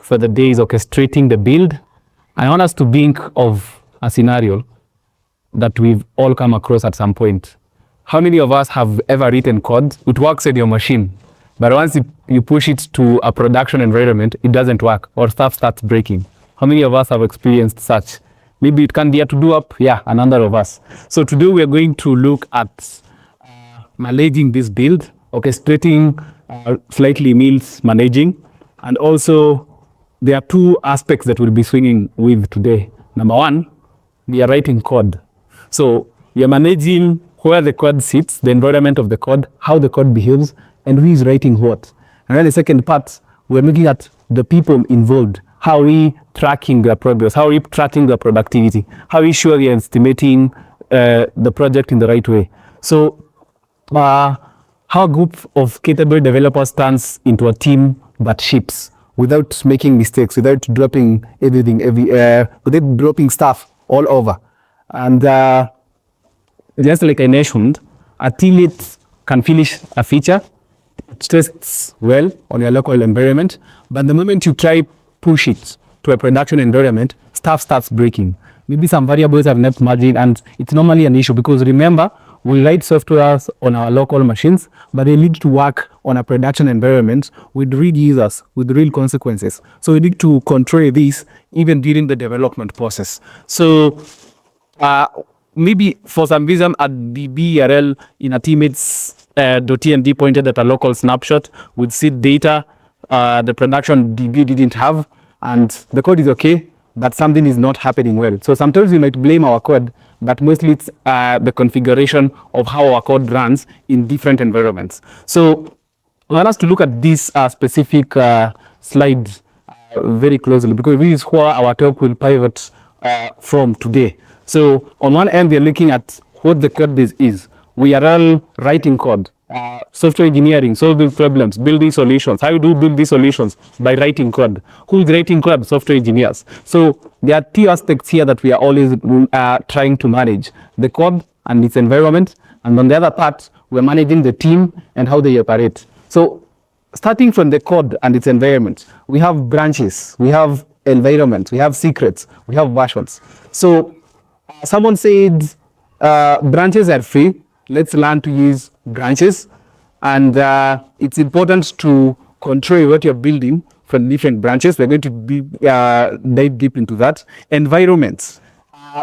for the day is orchestrating the build. I want us to think of a scenario that we've all come across at some point. How many of us have ever written code? It works in your machine, but once you push it to a production environment, it doesn't work or stuff starts breaking. How many of us have experienced such? Maybe it can be a to-do app. Yeah, a number of us. So today we are going to look at managing this build, orchestrating slightly means managing, and also there are two aspects that we'll be swinging with today. Number one, we are writing code. So we are managing where the code sits, the environment of the code, how the code behaves, and who is writing what. And then the second part, we're looking at the people involved. How are we tracking their progress? How are we tracking their productivity? How are we sure we are estimating the project in the right way? So how a group of capable developers turns into a team but ships without making mistakes, without dropping everything, without dropping stuff all over. And just like I mentioned, a teammate can finish a feature, it tests well on your local environment, but the moment you try push it to a production environment, stuff starts breaking. Maybe some variables have not merged, and it's normally an issue because remember, we write software on our local machines, but they need to work on a production environment with real users, with real consequences. So we need to control this even during the development process. So maybe for some reason a DB URL in a teammates .tmd pointed at a local snapshot with seed data the production DB didn't have, and the code is okay, but something is not happening well. So sometimes we might blame our code, but mostly it's the configuration of how our code runs in different environments. So I want us to look at this specific slide very closely, because this is where our talk will pivot from today. So on one end, we're looking at what the code base is. We are all writing code, software engineering, solving problems, building solutions. How do you build these solutions? By writing code. Who is writing code? Software engineers. So there are two aspects here that we are always trying to manage: the code and its environment. And on the other part, we're managing the team and how they operate. So starting from the code and its environment, we have branches, we have environment, we have secrets, we have versions. So someone said branches are free. Let's learn to use branches, and it's important to control what you're building from different branches. We're going to dive deep into that. Environments.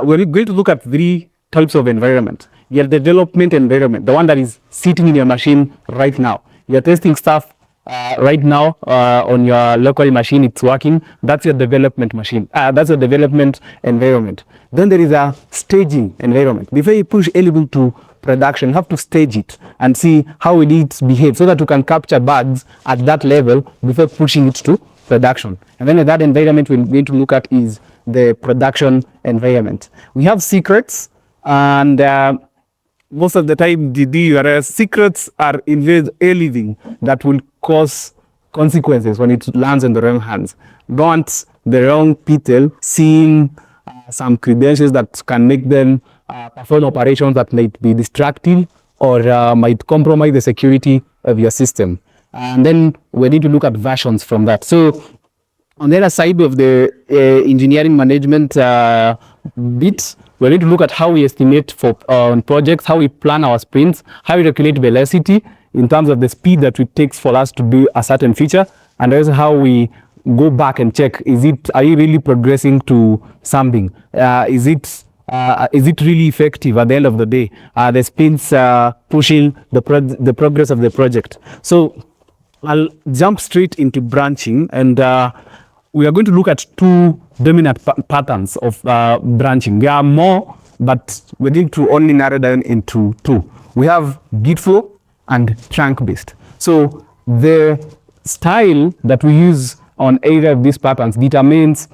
We're going to look at three types of environment. You have the development environment, the one that is sitting in your machine right now. You're testing stuff right now on your local machine, it's working. That's your development machine. That's your development environment. Then there is a staging environment. Before you push anything to production, you have to stage it and see how it behaves so that you can capture bugs at that level before pushing it to production. And then in that environment we're going to look at is the production environment. We have secrets, and most of the time the secrets are in anything that will cause consequences when it lands in the wrong hands. Don't want the wrong people seeing some credentials that can make them perform operations that might be destructive or might compromise the security of your system. And then we need to look at versions from that. So on the other side of the engineering management bit, we need to look at how we estimate for projects, how we plan our sprints, how we calculate velocity in terms of the speed that it takes for us to do a certain feature, and also how we go back and check, are you really progressing to something? Is it really effective at the end of the day? The sprints pushing the progress of the project. So I'll jump straight into branching, and we are going to look at two dominant patterns of branching. There are more, but we need to only narrow down into two. We have Gitflow and trunk-based. So the style that we use on either of these patterns determines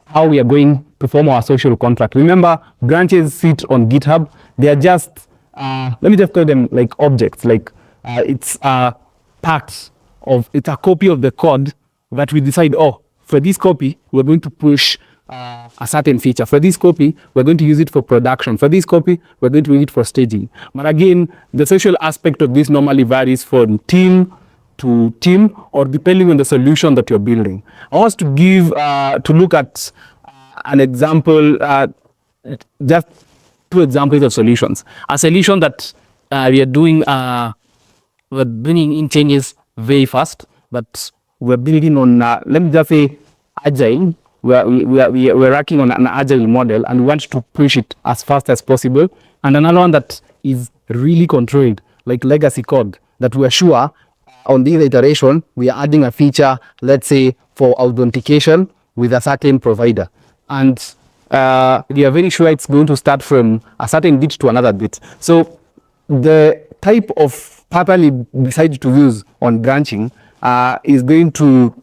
how we are going to perform our social contract. Remember, branches sit on GitHub. They are just, let me just call them like objects, like it's a copy of the code that we decide, for this copy, we're going to push a certain feature. For this copy, we're going to use it for production. For this copy, we're going to use it for staging. But again, the social aspect of this normally varies from team to team or depending on the solution that you're building. I want to look at an example, just 2 examples of solutions. A solution that we are doing, we're bringing in changes very fast, but we're building on, let me just say, agile. We're working on an agile model and we want to push it as fast as possible. And another one that is really controlled, like legacy code, that we're sure on this iteration, we are adding a feature, let's say, for authentication with a certain provider. And we are very sure it's going to start from a certain bit to another bit. So the type of pattern you decide to use on branching is going to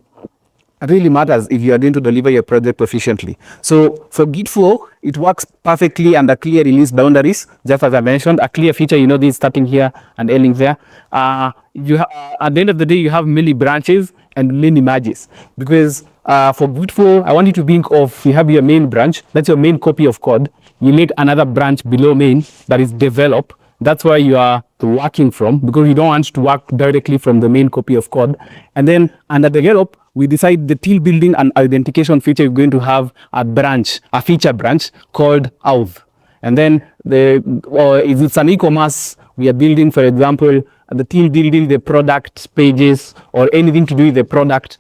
really matters if you are going to deliver your project efficiently. So for Gitflow, it works perfectly under clear release boundaries. Just as I mentioned, a clear feature, this starting here and ending there. At the end of the day, you have many branches and many merges. Because for Gitflow, I want you to think of, you have your main branch, that's your main copy of code. You need another branch below main that is develop. That's where you are working from, because you don't want to work directly from the main copy of code. And then under develop, we decide the till building and authentication feature, you're going to have a feature branch called auth. And then if it's an e-commerce, we are building, for example, the till building, the product pages, or anything to do with the product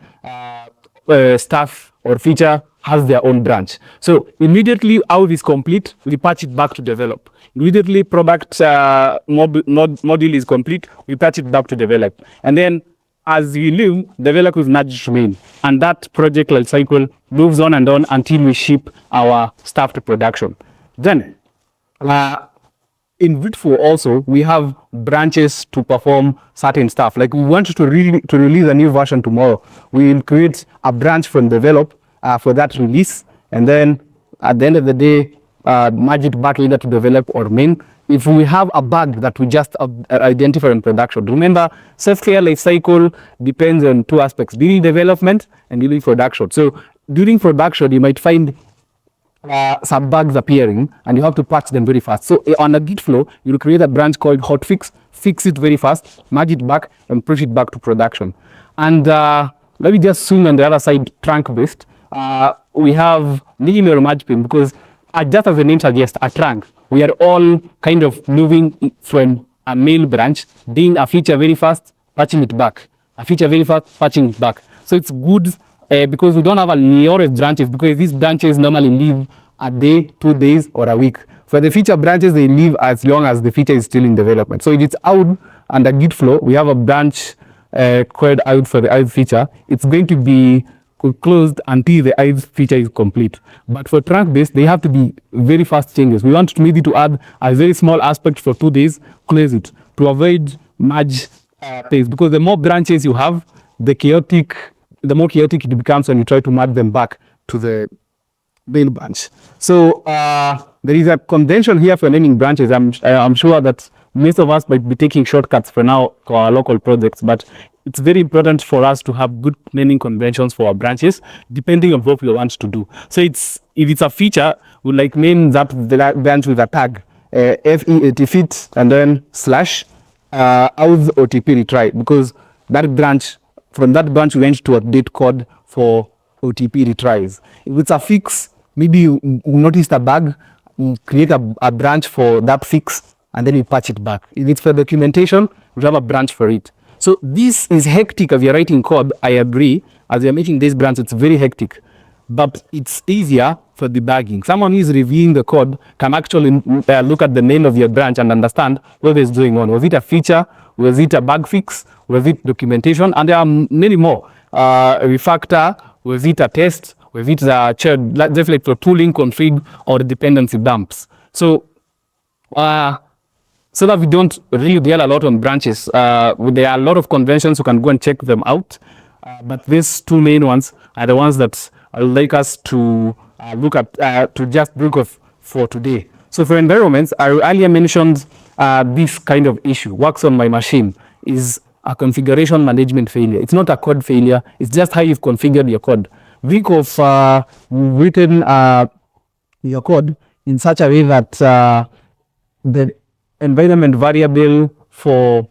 stuff or feature has their own branch. So immediately auth is complete, we patch it back to develop. Immediately product module is complete, we patch it back to develop. And then as you leave, develop is merged to main. And that project life cycle moves on and on until we ship our stuff to production. Then, in Gitflow also, we have branches to perform certain stuff. Like we want to release a new version tomorrow. We will create a branch from develop for that release. And then at the end of the day, merge it back either to develop or main. If we have a bug that we just identify in production, remember, software life cycle depends on 2 aspects, during development and during production. So during production, you might find some bugs appearing and you have to patch them very fast. So on a Gitflow, you'll create a branch called hotfix, fix it very fast, merge it back and push it back to production. And let me just zoom on the other side, trunk-based. We have linear merge pin because just as the name suggests, a trunk, we are all kind of moving from a main branch, doing a feature very fast, patching it back. A feature very fast, patching it back. So it's good because we don't have a nearest branches, because these branches normally live a day, 2 days, or a week. For the feature branches, they live as long as the feature is still in development. So if it's out under Gitflow, we have a branch called out for the out feature. It's going to be closed until the ICE feature is complete. But for trunk-based, they have to be very fast changes. We want maybe to add a very small aspect for 2 days, close it, to avoid merge phase. Because the more branches you have, the more chaotic it becomes when you try to merge them back to the main branch. So there is a convention here for naming branches. I'm sure that most of us might be taking shortcuts for now for our local projects, but it's very important for us to have good naming conventions for our branches, depending on what we want to do. So if it's a feature, we like name that branch with a tag, FE80fit, and then slash auth OTP retry, because from that branch we went to update code for OTP retries. If it's a fix, maybe you noticed a bug, you create a branch for that fix, and then you patch it back. If it's for documentation, we have a branch for it. So this is hectic as you're writing code, I agree. As you're making this branch, it's very hectic. But it's easier for debugging. Someone who is reviewing the code can actually look at the name of your branch and understand what is going on. Was it a feature? Was it a bug fix? Was it documentation? And there are many more. Refactor, was it a test? Was it a definitely for tooling, config, or dependency dumps? So that we don't really deal a lot on branches. There are a lot of conventions, you can go and check them out. But these 2 main ones are the ones that I would like us to look at, to just look of for today. So for environments, I earlier mentioned this kind of issue, works on my machine, is a configuration management failure. It's not a code failure, it's just how you've configured your code. Think of written your code in such a way that the environment variable for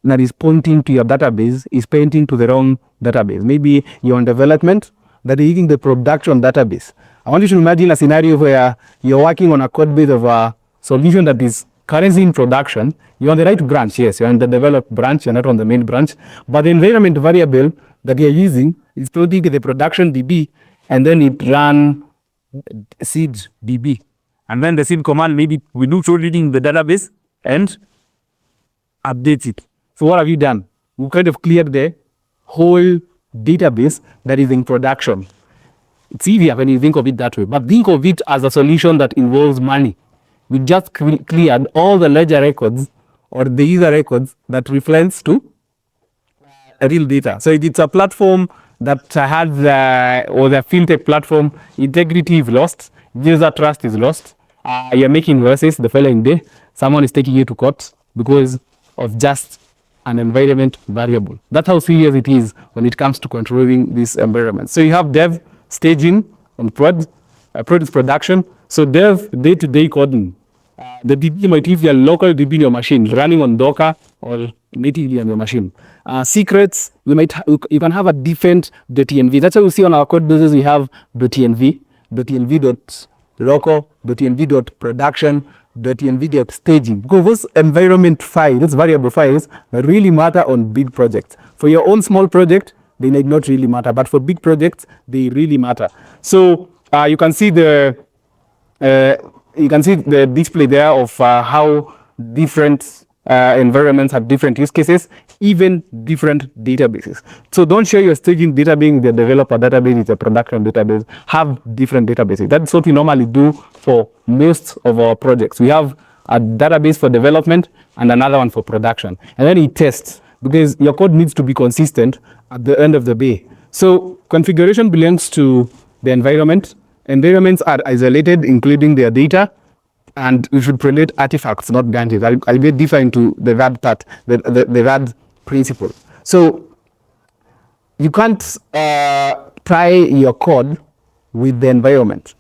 that is pointing to your database is pointing to the wrong database. Maybe you're on development that is using the production database. I want you to imagine a scenario where you're working on a code base of a solution that is currently in production. You're on the right branch, yes, you're on the developed branch, you're not on the main branch, but the environment variable that you're using is pointing to the production DB, and then it ran seed DB. And then the seed command maybe we do through reading the database and update it. So what have you done? We kind of cleared the whole database that is in production. It's easier when you think of it that way, but think of it as a solution that involves money. We just cleared all the ledger records or the user records that reference to real data. So it's a platform that has or the fintech platform, integrity is lost, user trust is lost. You're making versus the following day, someone is taking you to court because of just an environment variable. That's how serious it is when it comes to controlling this environment. So you have dev, staging, and prod is production. So dev, day-to-day coding. The DB might use your local DB in your machine, running on Docker or natively on your machine. Secrets, you can have a different .env. That's how we see on our code bases we have .env, .env.local, .env.production, .env.staging. Because those environment files, those variable files, really matter on big projects. For your own small project, they may not really matter, but for big projects, they really matter. So you can see the display there of how different environments have different use cases, even different databases. So don't share your staging database with the developer database, it's a production database. Have different databases. That's what we normally do for most of our projects. We have a database for development and another one for production. And then it tests, because your code needs to be consistent at the end of the day. So configuration belongs to the environment. Environments are isolated, including their data, and we should prelate artifacts, not branches. I'll get deeper into the RAD part, the RAD principle. So you can't tie your code with the environment.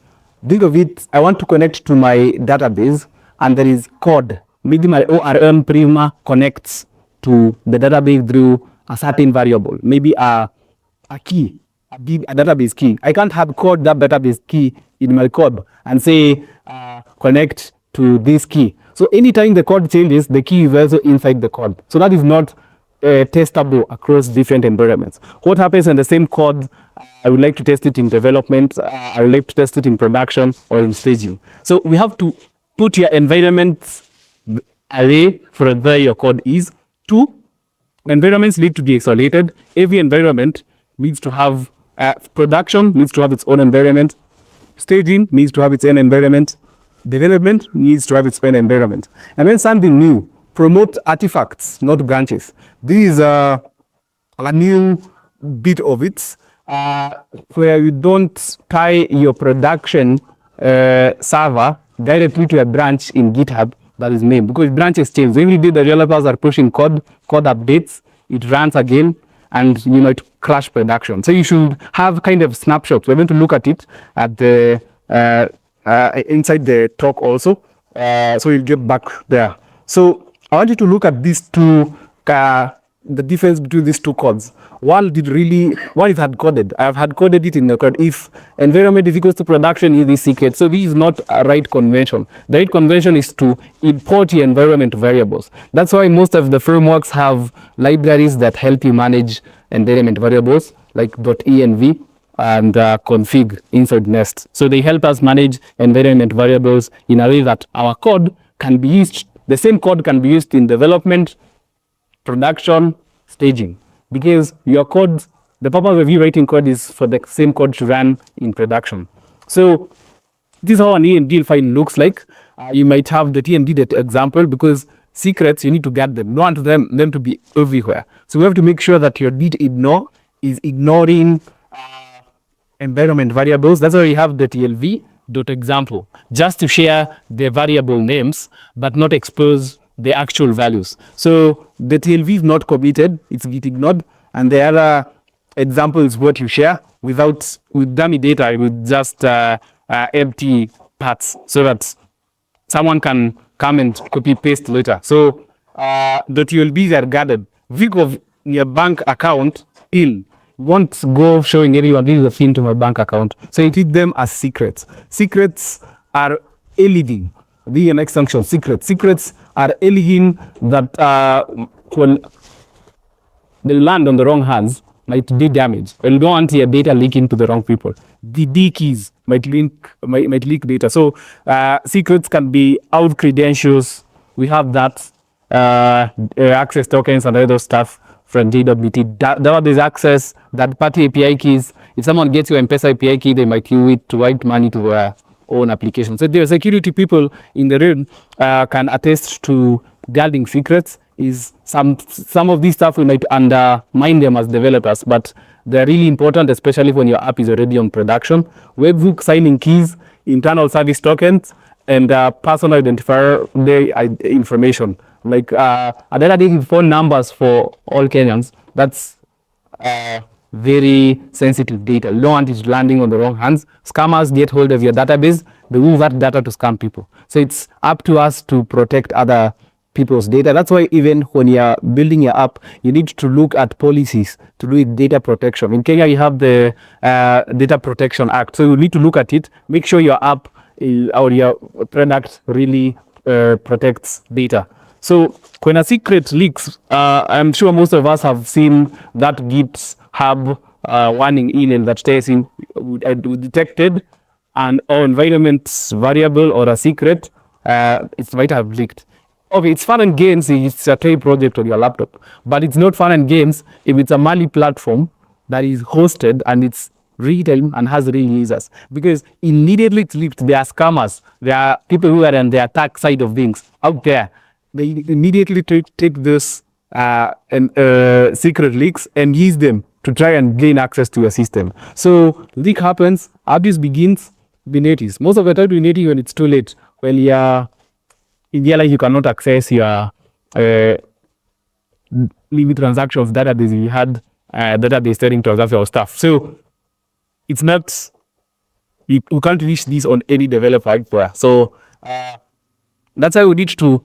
Think of it, I want to connect to my database, and there is code. Maybe my ORM Prisma connects to the database through a certain variable, maybe a key, a database key. I can't have code that database key in my code and say connect to this key. So anytime the code changes, the key is also inside the code. So that is not testable across different environments. What happens in the same code, I would like to test it in development, I would like to test it in production or in staging. So we have to put your environment array for where your code is. 2, environments need to be isolated. Every environment needs to have production needs to have its own environment. Staging needs to have its own environment. Development needs to have its own environment. And then something new, promote artifacts, not branches. This is a new bit of it, where you don't tie your production server directly to a branch in GitHub that is named, because branches change. Every day the developers are pushing code updates, it runs again, and you might crash production. So you should have kind of snapshots. We're going to look at it at the inside the talk also. So we'll get back there. So I want you to look at these two, the difference between these two codes. One is hard coded. I have hard coded it in the code. If environment is equals to production, is this secret. So this is not a right convention. The right convention is to import your environment variables. That's why most of the frameworks have libraries that help you manage environment variables like .env and config inside Nest. So they help us manage environment variables in a way that our code can be used, the same code can be used in development, production, staging. Because your code, the purpose of you writing code is for the same code to run in production. So this is how an EMD file looks like. You might have the TMD example, because secrets, you need to get them. You want them to be everywhere. So we have to make sure that your did ignore is ignoring environment variables. That's why we have the TLV.example, just to share the variable names, but not expose the actual values. So the TLV is not committed, it's git ignored, and the other example is what you share with dummy data, with just empty parts, so that someone can come and copy paste later. So .ulbs are guarded. Think of your bank account in. Won't go showing everyone this is a thing to my bank account. So you treat them as secrets. Secrets are anything. The next function, secrets. Secrets are anything that when they land on the wrong hands might do damage. And you don't want your data leaking to the wrong people. The D keys might leak data. So secrets can be out credentials. We have that access tokens and other stuff from JWT. That is access that party API keys. If someone gets your M-Pesa API key, they might use it to write money to their own application. So the security people in the room can attest to guarding secrets. Is some of these stuff we might undermine them as developers, but they're really important, especially when your app is already on production. Webhook signing keys, internal service tokens, and personal identifier information. Like identity phone numbers for all Kenyans. That's very sensitive data. You don't want it landing on the wrong hands. Scammers get hold of your database. They use that data to scam people. So it's up to us to protect other people's data. That's why even when you're building your app, you need to look at policies to do with data protection. In Kenya, you have the Data Protection Act. So you need to look at it, make sure your app or your product really protects data. So when a secret leaks, I'm sure most of us have seen that GitHub warning email that says we detected an environment variable or a secret, it might have leaked. Okay, it's fun and games if it's a toy project on your laptop, but it's not fun and games if it's a Mali platform that is hosted and it's real-time and has real users. Because immediately it's leaked, there are scammers, there are people who are on the attack side of things out there. They immediately take this secret leaks and use them to try and gain access to your system. So leak happens, abuse begins, be noticed. Most of the time we notice when it's too late, when you're in real life, you cannot access your limit transactions database. You had database trading transaction or stuff. So it's not, you can't reach this on any developer hardware. So that's why we need to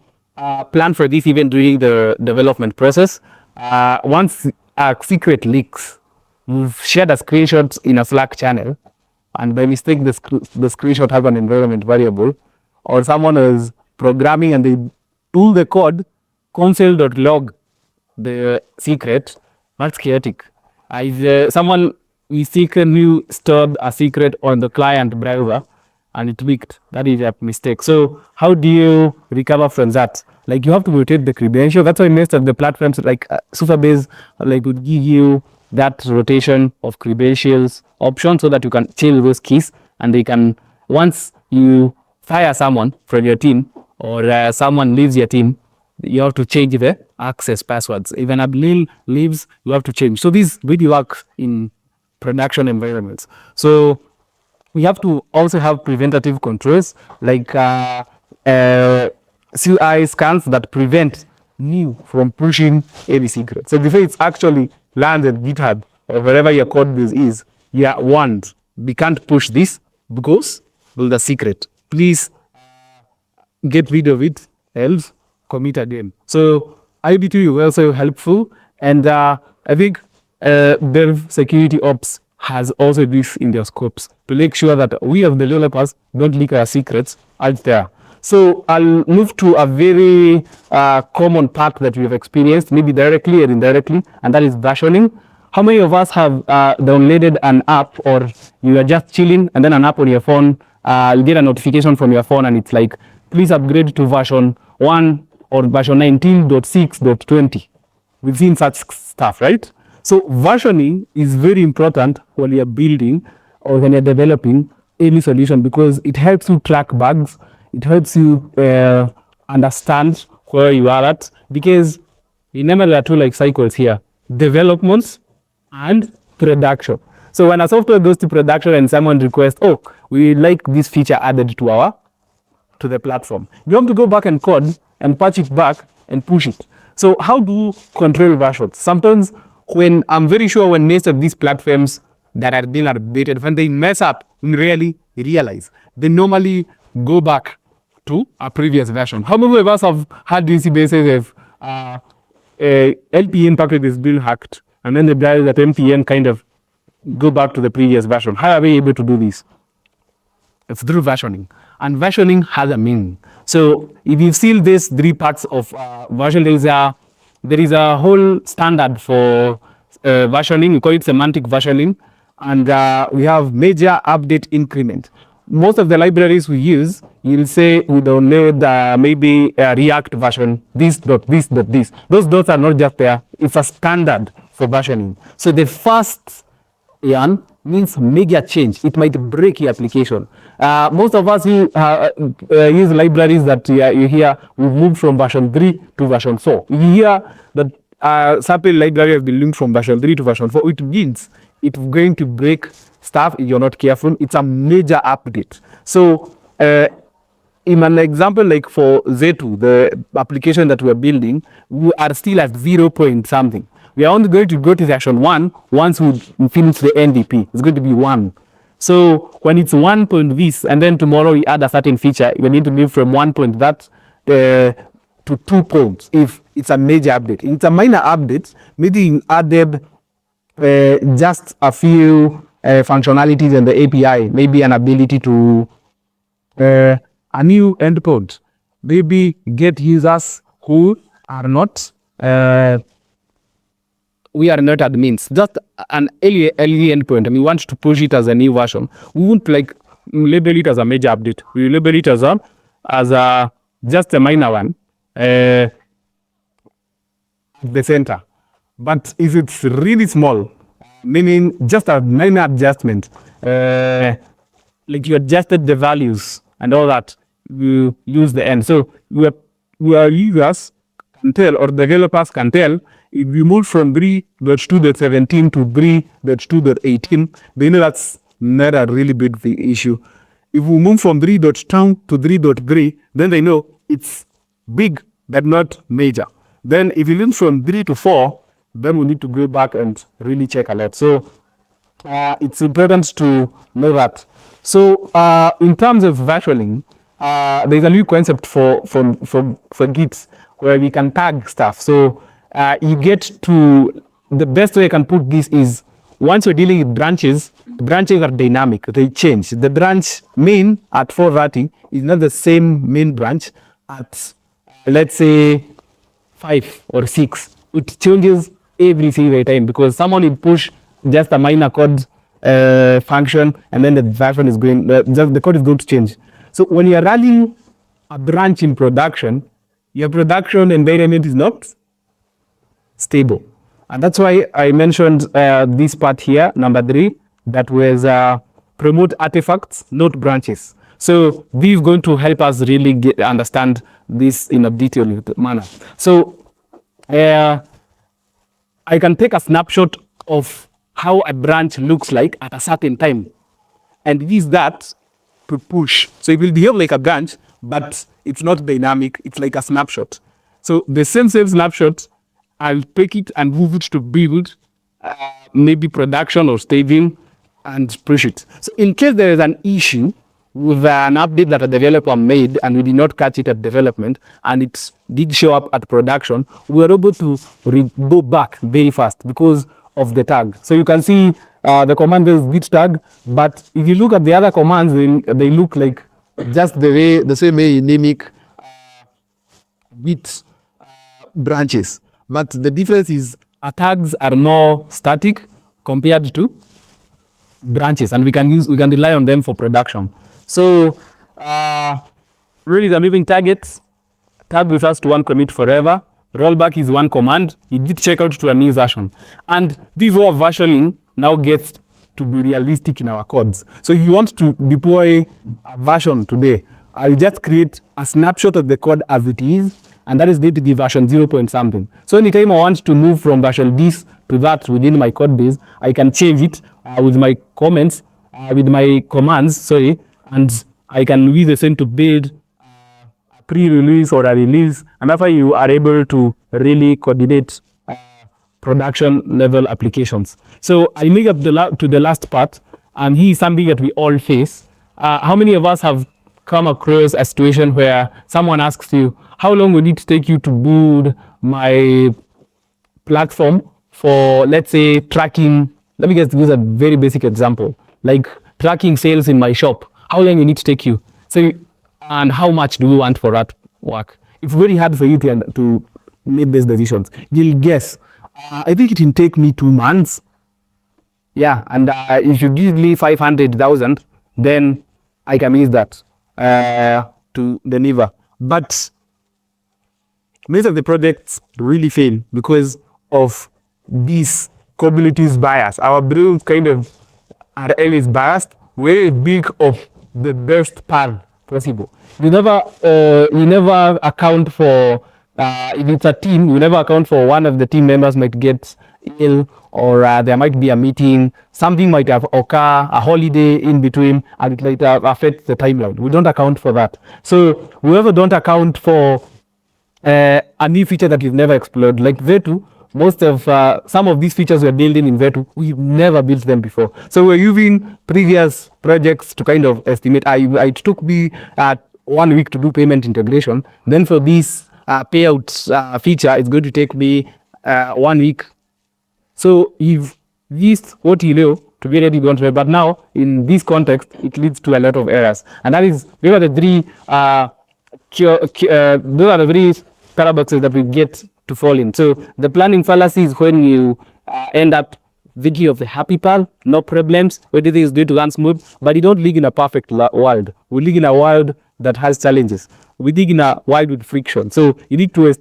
plan for this even during the development process. Once a secret leaks, we've shared a screenshot in a Slack channel, and by mistake the screenshot has an environment variable, or someone is programming and they pull the code console.log the secret. That's chaotic. Someone mistakenly stored a secret on the client browser and it leaked. That is a mistake. So how do you recover from that? Like you have to rotate the credential. That's why most of the platforms like Superbase like would give you that rotation of credentials option so that you can change those keys, and they can, once you fire someone from your team or someone leaves your team, you have to change the access passwords. If an admin leaves, you have to change. So this really works in production environments. So we have to also have preventative controls like CI scans that prevent you from pushing any secret. So before it's actually landed GitHub or wherever your code base is, you are warned, we can't push this because of the secret. Please get rid of it, else commit again. So IoT is also helpful, and I think Dev Security Ops has also this in their scopes to make sure that we as developers don't leak our secrets out there. So I'll move to a very common part that we've experienced, maybe directly or indirectly, and that is versioning. How many of us have downloaded an app, or you are just chilling and then an app on your phone, you get a notification from your phone and it's like, please upgrade to version 1 or version 19.6.20. We've seen such stuff, right? So versioning is very important when you're building or when you're developing any solution, because it helps you track bugs. It helps you understand where you are at, because remember there are two like cycles here: developments and production. So when a software goes to production and someone requests, oh, we like this feature added to the platform, you have to go back and code and patch it back and push it. So how do you control versions? Sometimes when I'm very sure when most of these platforms that are being updated, when they mess up, we really realize they normally go back to a previous version. How many of us have had DCBases LPN package is being hacked, and then the guys at MPN kind of go back to the previous version. How are we able to do this? It's through versioning, and versioning has a meaning. So if you've seen these three parts of version, there is a whole standard for versioning. We call it semantic versioning, and we have major update increment. Most of the libraries we use, you'll say we download maybe a React version, this dot this dot this. Those dots are not just there. It's a standard for versioning. So the first one means major change. It might break your application. Most of us use libraries that you hear we moved from version 3 to version 4. You hear that sample library has been linked from version 3 to version 4. It means it's going to break stuff if you're not careful. It's a major update. So in an example like for Z2, the application that we're building, we are still at 0 point something. We are only going to go to version 1 once we finish the MVP. It's going to be 1. So when it's 1 point this, and then tomorrow we add a certain feature, we need to move from 1 point that to 2 points if it's a major update. If it's a minor update, maybe you added just a few functionalities in the API, maybe an ability to a new endpoint, maybe get users who are not we are not admins, just an early endpoint, and we want to push it as a new version. We won't like label it as a major update. We label it as a just a minor one at the center. But if it's really small, meaning just a minor adjustment, like you adjusted the values and all that, you use the end. So our users can tell, or developers can tell, if we move from 3.2.17 to 3.2.18, they know that's not a really big issue. If we move from 3.2 to 3.3, then they know it's big but not major. Then if you move from 3 to 4, then we need to go back and really check a lot. So it's important to know that. So in terms of versioning, there's a new concept for Git where we can tag stuff. So you get to, the best way I can put this is, once you're dealing with branches are dynamic, they change. The branch main at 430 is not the same main branch at, let's say, 5 or 6. It changes every single time because someone will push just a minor code function, and then the version is going, the code is going to change. So when you're running a branch in production, your production environment is not stable. And that's why I mentioned this part here, number 3, that was promote artifacts, not branches. So this is going to help us really understand this in a detailed manner. So I can take a snapshot of how a branch looks like at a certain time, and use that to push. So it will behave like a branch, but it's not dynamic. It's like a snapshot. So the same snapshot, I'll take it and move it to build, maybe production or staging, and push it. So in case there is an issue with an update that a developer made and we did not catch it at development and it did show up at production, we were able to go back very fast because of the tag. So you can see the command is git tag, but if you look at the other commands, they look like just the same way you mimic git branches. But the difference is tags are more static compared to branches, and we can rely on them for production. So really the moving targets, tag refers to one commit forever. Rollback is one command. You did check out to a new version. And this way of versioning now gets to be realistic in our codes. So if you want to deploy a version today, I'll just create a snapshot of the code as it is, and that is going to be version 0 point something. So anytime I want to move from version this to that within my code base, I can change it with my comments, with my commands, and I can use the same to build a pre-release or a release, and after you are able to really coordinate production level applications. So I make up to the last part, and here is something that we all face. How many of us have come across a situation where someone asks you, how long will it take you to build my platform for, let's say, tracking? Let me just use a very basic example, like tracking sales in my shop. How long will it take you? So, and how much do you want for that work? It's very hard for you to make these decisions. You'll guess, I think it will take me 2 months. Yeah, and if you give me 500,000, then I can use that to deliver. But most of the projects really fail because of this community's bias. Our brains kind of are always biased. We think of the best path possible. You never account for, if it's a team, you never account for one of the team members might get ill, or there might be a meeting, something might have occur, a holiday in between, and it might affect the timeline. We don't account for that. So we ever don't account for a new feature that we've never explored, like V2. Most of some of these features we're building in V2, we've never built them before. So we're using previous projects to kind of estimate. It took me 1 week to do payment integration. Then for this payouts feature, it's going to take me 1 week. So if this what you know to be ready, don't. But now in this context, it leads to a lot of errors, and that is those are the three paradoxes that we get to fall in. So the planning fallacy is when you end up thinking of the happy path, no problems, everything is going to run smooth, but you don't live in a perfect world. We live in a world that has challenges. We live in a world with friction. So we need to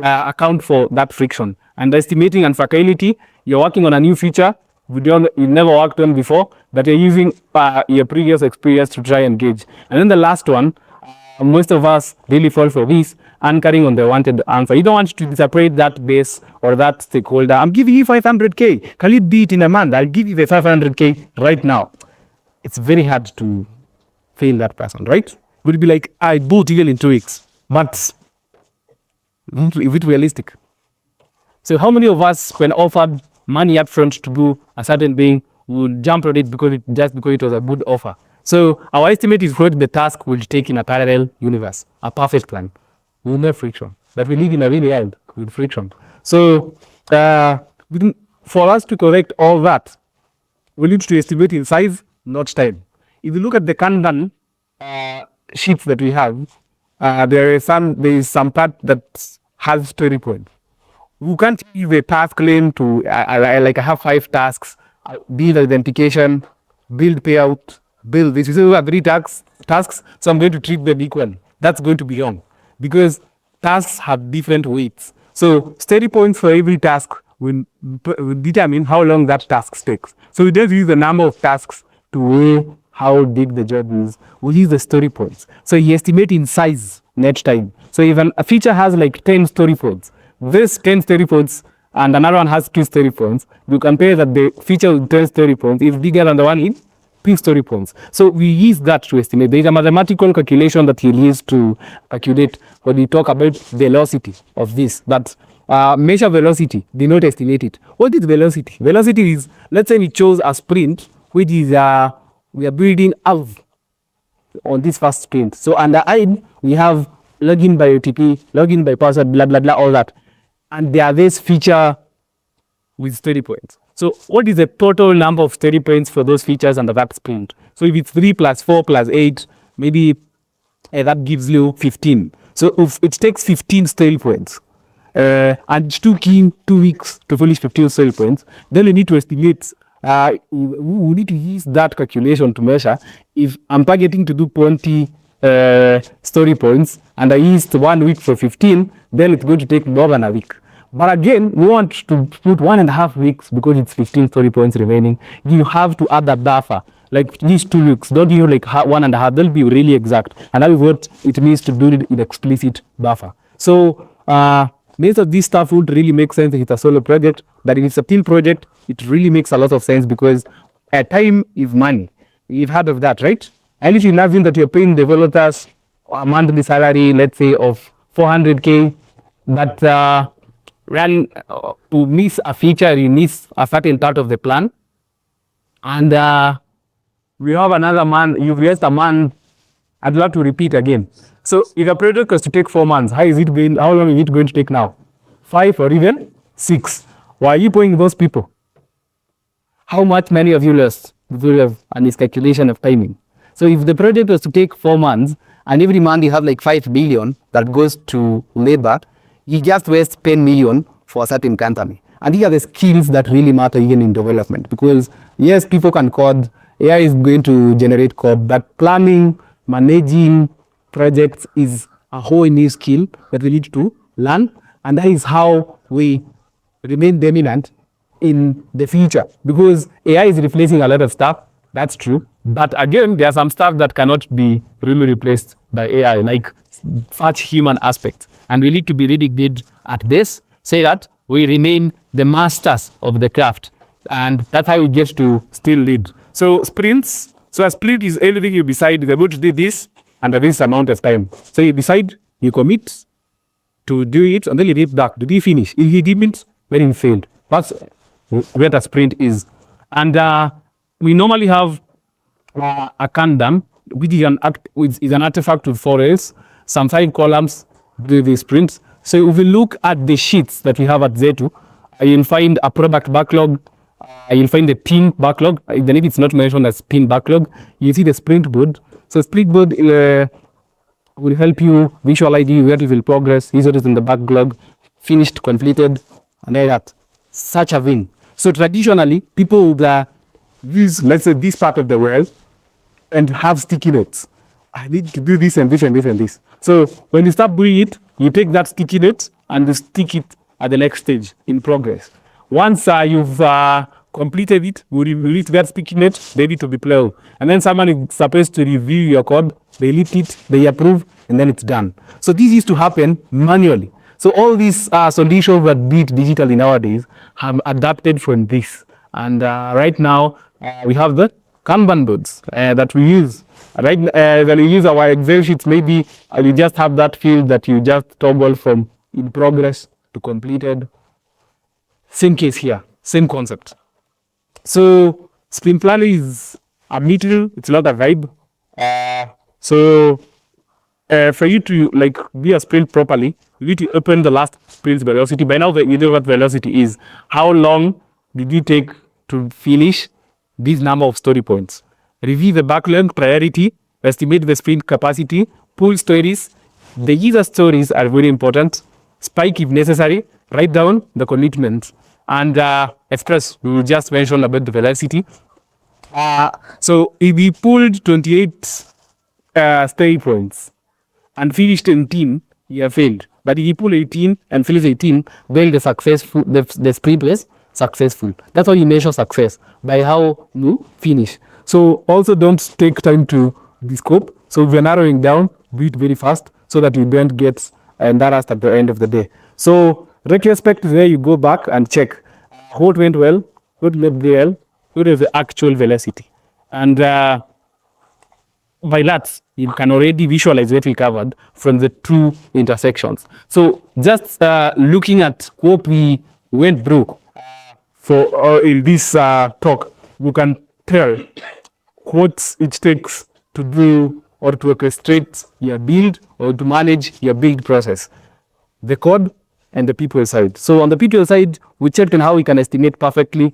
account for that friction. And estimating and fragility, you're working on a new feature you never worked on before, that you're using your previous experience to try and gauge. And then the last one, most of us really fall for this, anchoring on the wanted answer. You don't want to separate that base or that stakeholder. I'm giving you 500K. Can you beat in a month? I'll give you the 500K right now. It's very hard to fail that person, right? Would be like, I bought deal in 2 weeks. But is it realistic? So how many of us, when offered money upfront to do a certain thing, will jump on it because it was a good offer? So our estimate is what the task will take in a parallel universe, a perfect plan. We will have friction. But we live in a really world with friction. So for us to correct all that, we need to estimate in size, not time. If you look at the Kanban sheets that we have, there is some part that has story points. We can't give a task claim to like I have 5 tasks: build identification, build payout, build this. So we have 3 tasks, so I'm going to treat them equal. That's going to be wrong because tasks have different weights. So story points for every task will determine how long that task takes. So we don't use the number of tasks to weigh how big the job is. We use the story points. So you estimate in size, net time. So if a feature has like 10 story points, this 10 story points and another one has 2 story points, you compare that the feature with 10 story points is bigger than the one in 2 story points. So we use that to estimate. There is a mathematical calculation that you use to calculate when we talk about velocity of this. But measure velocity, do not estimate it. What is velocity? Velocity is, let's say we chose a sprint, which is we are building out on this first sprint. So under I, we have login by OTP, login by password, blah, blah, blah, all that. And there are this feature with story points. So what is the total number of story points for those features under that sprint? So if it's 3 plus 4 plus 8, maybe that gives you 15. So if it takes 15 story points, and it took 2 weeks to finish 15 story points, then you need to estimate, we need to use that calculation to measure if I'm targeting to do 20 story points and I used 1 week for 15, then it's going to take more than a week. But again, we want to put 1.5 weeks because it's 15 story points remaining. You have to add a buffer, like these 2 weeks. Don't you like 1.5? They'll be really exact, and that is what it means to do it in explicit buffer. So most of this stuff would really make sense if it's a solo project, but if it's a team project, it really makes a lot of sense because time is money. You've heard of that, right? And if you imagine that you're paying developers a monthly salary, let's say of 400K, but to miss a feature, you miss a certain part of the plan. And we have another month, you've raised a month, I'd love to repeat again. So if a project was to take 4 months, how long is it going to take now? 5 or even 6? Why are you paying those people? How much many of you lost? We have a miscalculation of timing. So if the project was to take 4 months and every month you have like 5 billion that goes to labor, you just waste 10 million for a certain company. And these are the skills that really matter even in development, because yes, people can code, AI is going to generate code, but planning, managing projects is a whole new skill that we need to learn, and that is how we remain dominant in the future, because AI is replacing a lot of stuff. That's true. But again, there are some stuff that cannot be really replaced by AI, like such human aspects. And we need to be really good at this, so that we remain the masters of the craft. And that's how we get to still lead. So sprints, so a sprint is anything you decide you're going to do this under this amount of time. So you decide, you commit to do it, and then you read back. Did you finish? If you didn't, then you failed. That's where the sprint is. And we normally have a Kanban, which is an artifact with 4 Ls, some 5 columns, the sprints. So if we look at the sheets that we have at Z2, you'll find a product backlog, you'll find the team backlog, even if it's not mentioned as team backlog, you see the sprint board. So sprint board will help you visualize where you will progress, is what is in the backlog, finished, completed, and like that. Such a thing. So traditionally, people would use, let's say, this part of the world and have sticky notes. I need to do this and this and this and this. So when you start doing it, you take that sticky note and you stick it at the next stage in progress. Once you've completed it, we release that sticky note, ready to be played. And then someone is supposed to review your code, they lift it, they approve, and then it's done. So this used to happen manually. So all these solutions that beat digitally nowadays have adapted from this. And right now, we have the Kanban boards that we use. Right, when we use our Excel sheets, maybe you just have that field that you just toggle from in progress to completed. Same case here, same concept. So sprint planning is a middle, it's not a vibe. So for you to like be a sprint properly, you need to open the last sprint's velocity. By now, you know what velocity is. How long did you take to finish this number of story points? Review the backlog priority, estimate the sprint capacity, pull stories. The user stories are very important. Spike if necessary, write down the commitment. And express, we will just mention about the velocity. So if we pulled 28 story points and finished 10, you have failed. But if you pull 18 and finish 18, then the sprint was successful. That's how you measure success, by how you finish. So also don't take time to descope. So we're narrowing down, do it very fast so that you don't get embarrassed at the end of the day. So retrospect is where you go back and check what went well, what went well, what is the actual velocity. And by that, you can already visualize what we covered from the two intersections. So just looking at what we went through in this talk, we can tell what it takes to do or to orchestrate your build or to manage your build process, the code and the people side. So on the people side, we checked on how we can estimate perfectly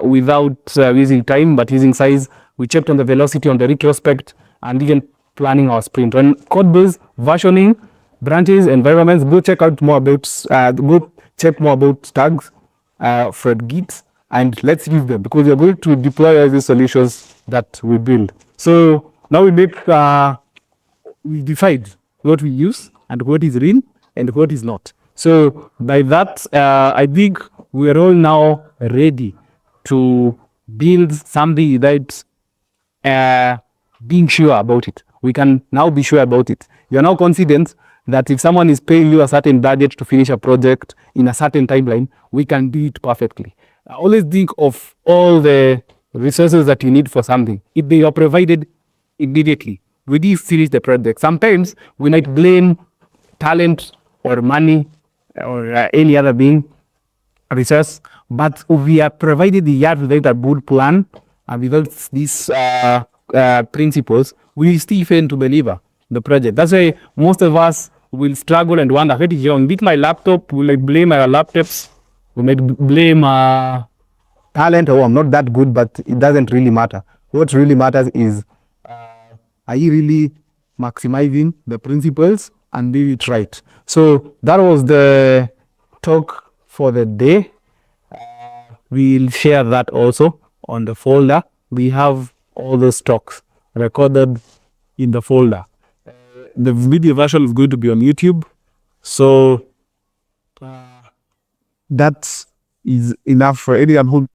without using time, but using size. We checked on the velocity, on the retrospect, and even planning our sprint. On code base, versioning, branches, environments, go check out more about, go check more about tags for Git, and let's use them, because we are going to deploy all these solutions that we build. So now we decide what we use and what is real and what is not. So by that, I think we are all now ready to build something that being sure about it. We can now be sure about it. You are now confident that if someone is paying you a certain budget to finish a project in a certain timeline, we can do it perfectly. I always think of all the resources that you need for something. If they are provided immediately, we do finish the project. Sometimes we might blame talent or money or any other being resource, but if we are provided the yard with a good plan, and without these principles, we still fail to deliver the project. That's why most of us will struggle and wonder, hey, with my laptop, will I blame our laptops? We might blame talent, or I'm not that good, but it doesn't really matter. What really matters is, are you really maximizing the principles and do it right? So that was the talk for the day. We'll share that also on the folder. We have all those talks recorded in the folder. The video version is going to be on YouTube. So that is enough for anyone who